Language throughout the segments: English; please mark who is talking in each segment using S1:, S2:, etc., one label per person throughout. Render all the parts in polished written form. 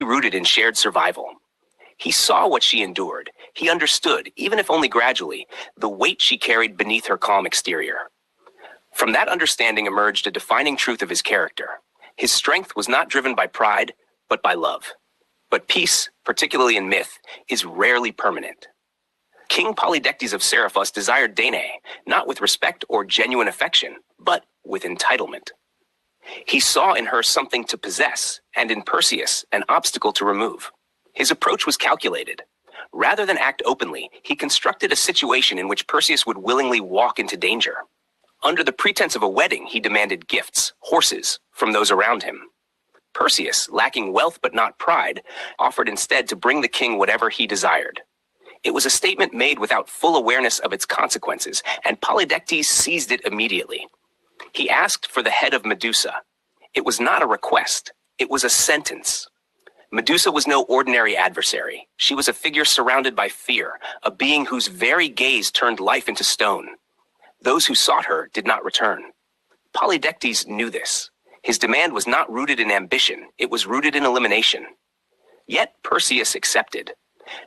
S1: rooted in shared survival. He saw what she endured. He understood, even if only gradually, the weight she carried beneath her calm exterior. From that understanding emerged a defining truth of his character. His strength was not driven by pride, but by love. But peace, particularly in myth, is rarely permanent. King Polydectes of Seriphos desired Danae, not with respect or genuine affection, but with entitlement. He saw in her something to possess, and in Perseus an obstacle to remove. His approach was calculated. Rather than act openly, he constructed a situation in which Perseus would willingly walk into danger. Under the pretense of a wedding, he demanded gifts, horses, from those around him. Perseus, lacking wealth but not pride, offered instead to bring the king whatever he desired. It was a statement made without full awareness of its consequences, and Polydectes seized it immediately. He asked for the head of Medusa. It was not a request, it was a sentence. Medusa was no ordinary adversary. She was a figure surrounded by fear, a being whose very gaze turned life into stone. Those who sought her did not return. Polydectes knew this. His demand was not rooted in ambition, it was rooted in elimination. Yet Perseus accepted.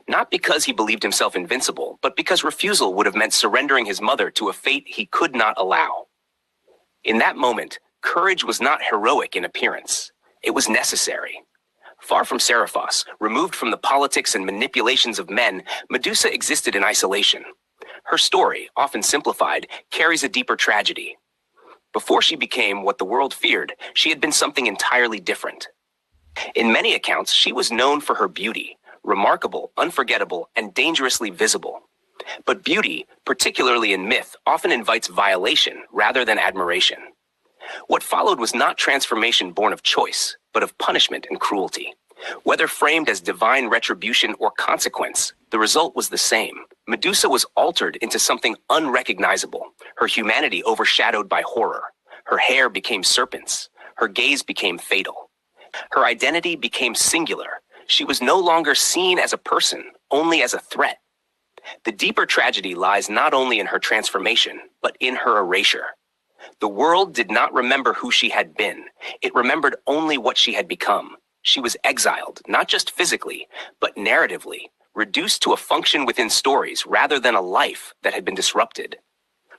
S1: Not because he believed himself invincible, but because refusal would have meant surrendering his mother to a fate he could not allow. In that moment, courage was not heroic in appearance. It was necessary. Far from Seriphos, removed from the politics and manipulations of men, Medusa existed in isolation. Her story, often simplified, carries a deeper tragedy. Before she became what the world feared, she had been something entirely different. In many accounts, she was known for her beauty, remarkable, unforgettable, and dangerously visible. But beauty, particularly in myth, often invites violation rather than admiration. What followed was not transformation born of choice, but of punishment and cruelty. Whether framed as divine retribution or consequence, the result was the same. Medusa was altered into something unrecognizable, her humanity overshadowed by horror. Her hair became serpents. Her gaze became fatal. Her identity became singular. She was no longer seen as a person, only as a threat. The deeper tragedy lies not only in her transformation, but in her erasure. The world did not remember who she had been. It remembered only what she had become. She was exiled, not just physically, but narratively, reduced to a function within stories rather than a life that had been disrupted.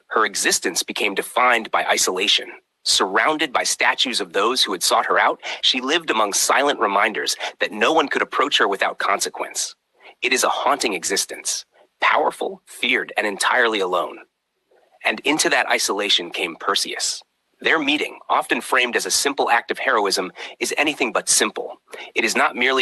S1: Her existence became defined by isolation. Surrounded by statues of those who had sought her out, she lived among silent reminders that no one could approach her without consequence. It is a haunting existence, powerful, feared, and entirely alone. And into that isolation came Perseus. Their meeting, often framed as a simple act of heroism, is anything but simple. It is not merely